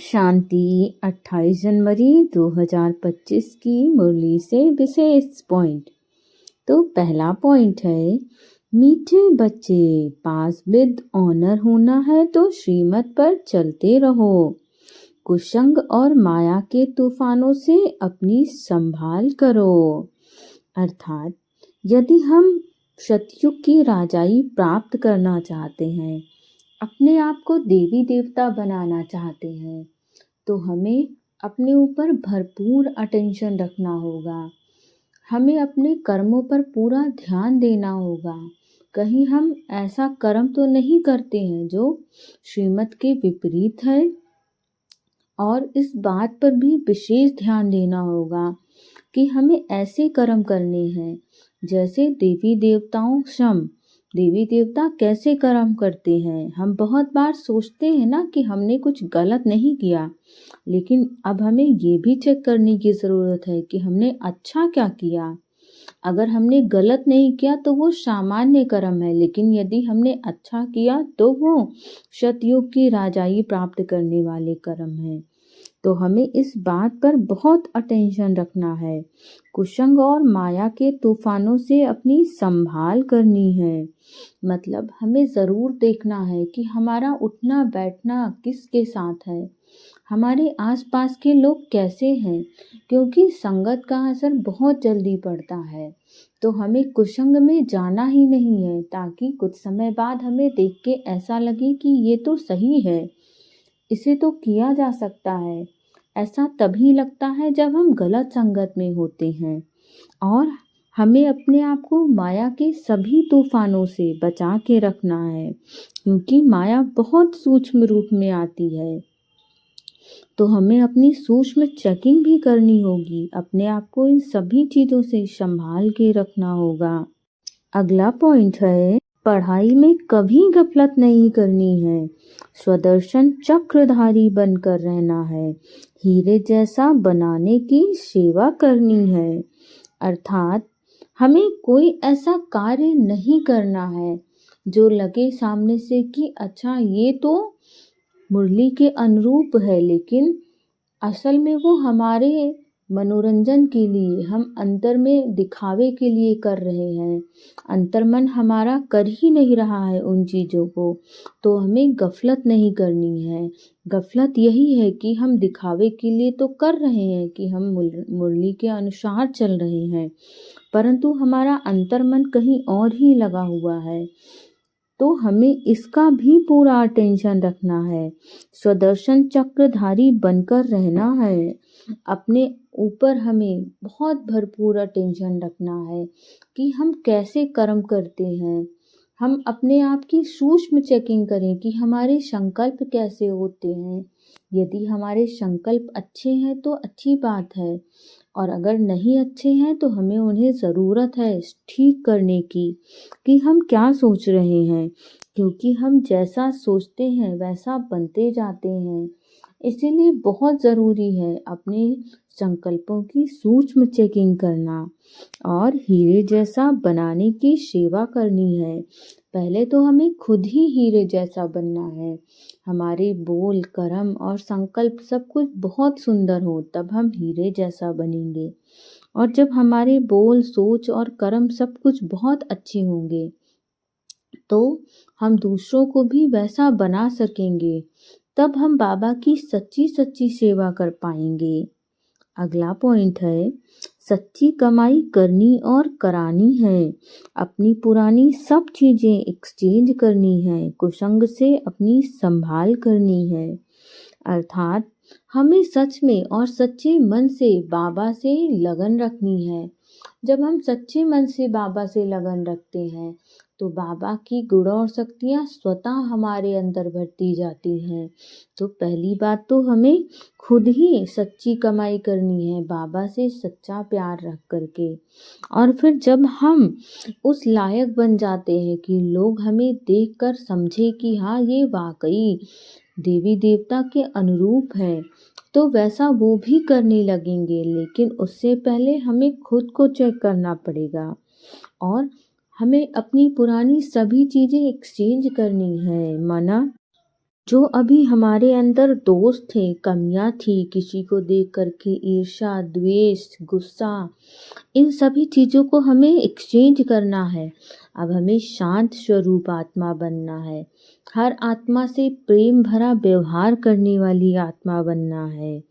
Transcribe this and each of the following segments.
शांति 28 जनवरी 2025 की मुरली से विशेष पॉइंट। तो पहला पॉइंट है, मीठे बच्चे, पास विद ऑनर होना है तो श्रीमत पर चलते रहो। कुसंग और माया के तूफानों से अपनी संभाल करो। अर्थात यदि हम सतयुग की राजाई प्राप्त करना चाहते हैं, अपने आप को देवी देवता बनाना चाहते हैं, तो हमें अपने ऊपर भरपूर अटेंशन रखना होगा। हमें अपने कर्मों पर पूरा ध्यान देना होगा। कहीं हम ऐसा कर्म तो नहीं करते हैं जो श्रीमत के विपरीत है, और इस बात पर भी विशेष ध्यान देना होगा कि हमें ऐसे कर्म करने हैं जैसे देवी देवताओं सम। देवी देवता कैसे कर्म करते हैं, हम बहुत बार सोचते हैं ना कि हमने कुछ गलत नहीं किया, लेकिन अब हमें ये भी चेक करने की ज़रूरत है कि हमने अच्छा क्या किया। अगर हमने गलत नहीं किया तो वो सामान्य कर्म है, लेकिन यदि हमने अच्छा किया तो वो सतयुग की राजाई प्राप्त करने वाले कर्म हैं। तो हमें इस बात पर बहुत अटेंशन रखना है। कुसंग और माया के तूफानों से अपनी संभाल करनी है। मतलब हमें ज़रूर देखना है कि हमारा उठना बैठना किसके साथ है, हमारे आसपास के लोग कैसे हैं, क्योंकि संगत का असर बहुत जल्दी पड़ता है। तो हमें कुसंग में जाना ही नहीं है, ताकि कुछ समय बाद हमें देख के ऐसा लगे कि ये तो सही है, इसे तो किया जा सकता है। ऐसा तभी लगता है जब हम गलत संगत में होते हैं। और हमें अपने आप को माया के सभी तूफानों से बचा के रखना है, क्योंकि माया बहुत सूक्ष्म रूप में आती है। तो हमें अपनी सूक्ष्म चेकिंग भी करनी होगी। अपने आप को इन सभी चीज़ों से संभाल के रखना होगा। अगला पॉइंट है, पढ़ाई में कभी गफलत नहीं करनी है। स्वदर्शन चक्रधारी बनकर रहना है। हीरे जैसा बनाने की सेवा करनी है। अर्थात हमें कोई ऐसा कार्य नहीं करना है जो लगे सामने से कि अच्छा ये तो मुरली के अनुरूप है, लेकिन असल में वो हमारे मनोरंजन के लिए, हम अंतर में दिखावे के लिए कर रहे हैं। अंतर्मन हमारा कर ही नहीं रहा है उन चीज़ों को। तो हमें गफलत नहीं करनी है। गफलत यही है कि हम दिखावे के लिए तो कर रहे हैं कि हम मुरली के अनुसार चल रहे हैं, परंतु हमारा अंतर्मन कहीं और ही लगा हुआ है। तो हमें इसका भी पूरा अटेंशन रखना है। स्वदर्शन चक्रधारी बनकर रहना है। अपने ऊपर हमें बहुत भरपूर अटेंशन रखना है कि हम कैसे कर्म करते हैं। हम अपने आप की सूक्ष्म चेकिंग करें कि हमारे संकल्प कैसे होते हैं। यदि हमारे संकल्प अच्छे हैं तो अच्छी बात है, और अगर नहीं अच्छे हैं तो हमें उन्हें ज़रूरत है ठीक करने की, कि हम क्या सोच रहे हैं, क्योंकि हम जैसा सोचते हैं वैसा बनते जाते हैं। इसीलिए बहुत ज़रूरी है अपने संकल्पों की सूक्ष्म चेकिंग करना और हीरे जैसा बनाने की सेवा करनी है। पहले तो हमें खुद ही हीरे जैसा बनना है। हमारे बोल, कर्म और संकल्प सब कुछ बहुत सुंदर हो, तब हम हीरे जैसा बनेंगे। और जब हमारे बोल, सोच और कर्म सब कुछ बहुत अच्छे होंगे, तो हम दूसरों को भी वैसा बना सकेंगे। तब हम बाबा की सच्ची सच्ची सेवा कर पाएंगे। अगला पॉइंट है, सच्ची कमाई करनी और करानी है। अपनी पुरानी सब चीज़ें एक्सचेंज करनी है। कुसंग से अपनी संभाल करनी है। अर्थात हमें सच में और सच्चे मन से बाबा से लगन रखनी है। जब हम सच्चे मन से बाबा से लगन रखते हैं, तो बाबा की गुण और शक्तियाँ स्वतः हमारे अंदर भरती जाती हैं। तो पहली बात तो हमें खुद ही सच्ची कमाई करनी है, बाबा से सच्चा प्यार रख करके। और फिर जब हम उस लायक बन जाते हैं कि लोग हमें देखकर समझे कि हाँ ये वाकई देवी देवता के अनुरूप हैं, तो वैसा वो भी करने लगेंगे। लेकिन उससे पहले हमें खुद को चेक करना पड़ेगा, और हमें अपनी पुरानी सभी चीज़ें एक्सचेंज करनी है। माना जो अभी हमारे अंदर दोष थे, कमियां थी, किसी को देख करके ईर्ष्या, द्वेष, गुस्सा, इन सभी चीज़ों को हमें एक्सचेंज करना है। अब हमें शांत स्वरूप आत्मा बनना है। हर आत्मा से प्रेम भरा व्यवहार करने वाली आत्मा बनना है।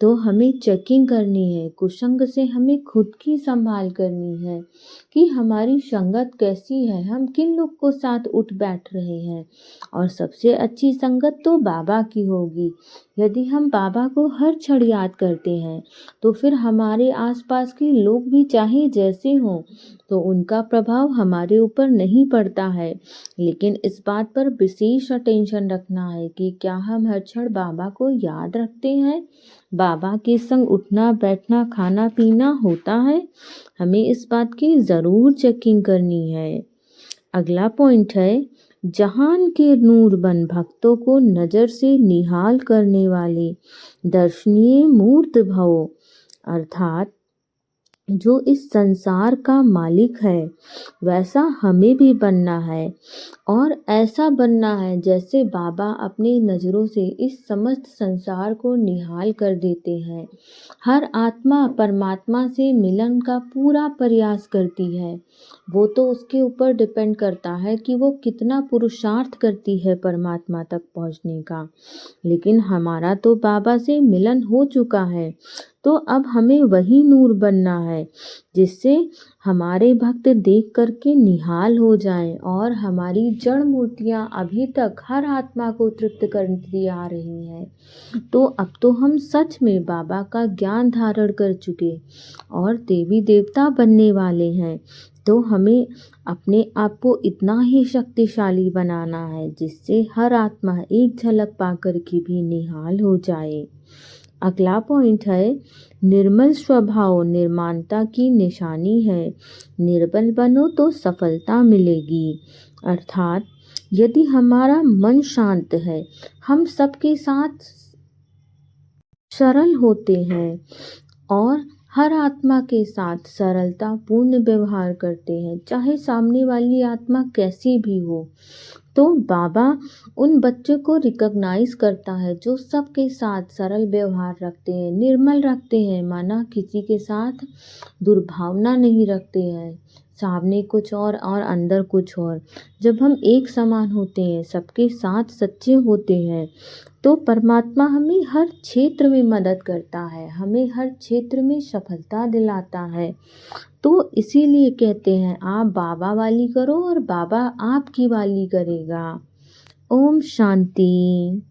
तो हमें चेकिंग करनी है, कुसंग से हमें खुद की संभाल करनी है कि हमारी संगत कैसी है, हम किन लोग को साथ उठ बैठ रहे हैं। और सबसे अच्छी संगत तो बाबा की होगी। यदि हम बाबा को हर क्षण याद करते हैं तो फिर हमारे आसपास के लोग भी चाहे जैसे हों तो उनका प्रभाव हमारे ऊपर नहीं पड़ता है। लेकिन इस बात पर विशेष अटेंशन रखना है कि क्या हम हर क्षण बाबा को याद रखते हैं, बाबा के संग उठना बैठना खाना पीना होता है। हमें इस बात की ज़रूर चेकिंग करनी है। अगला पॉइंट है, जहान के नूर बन भक्तों को नज़र से निहाल करने वाले दर्शनीय मूर्त भव, अर्थात जो इस संसार का मालिक है वैसा हमें भी बनना है। और ऐसा बनना है जैसे बाबा अपनी नज़रों से इस समस्त संसार को निहाल कर देते हैं। हर आत्मा परमात्मा से मिलन का पूरा प्रयास करती है। वो तो उसके ऊपर डिपेंड करता है कि वो कितना पुरुषार्थ करती है परमात्मा तक पहुंचने का। लेकिन हमारा तो बाबा से मिलन हो चुका है, तो अब हमें वही नूर बनना है जिससे हमारे भक्त देख करके निहाल हो जाएं और हमारी जड़ मूर्तियां अभी तक हर आत्मा को तृप्त करती आ रही हैं। तो अब तो हम सच में बाबा का ज्ञान धारण कर चुके और देवी देवता बनने वाले हैं। तो हमें अपने आप को इतना ही शक्तिशाली बनाना है जिससे हर आत्मा एक झलक पाकर के भी निहाल हो जाए। अगला पॉइंट है, निर्मल स्वभाव निर्माणता की निशानी है, निर्बल बनो तो सफलता मिलेगी। अर्थात यदि हमारा मन शांत है, हम सबके साथ सरल होते हैं और हर आत्मा के साथ सरलता पूर्ण व्यवहार करते हैं, चाहे सामने वाली आत्मा कैसी भी हो। तो बाबा उन बच्चों को रिकॉग्नाइज करता है जो सबके साथ सरल व्यवहार रखते हैं, निर्मल रखते हैं, माना किसी के साथ दुर्भावना नहीं रखते हैं, सामने कुछ और अंदर कुछ और। जब हम एक समान होते हैं, सबके साथ सच्चे होते हैं, तो परमात्मा हमें हर क्षेत्र में मदद करता है, हमें हर क्षेत्र में सफलता दिलाता है। तो इसीलिए कहते हैं आप बाबा वाली करो और बाबा आपकी वाली करेगा। ओम शांति।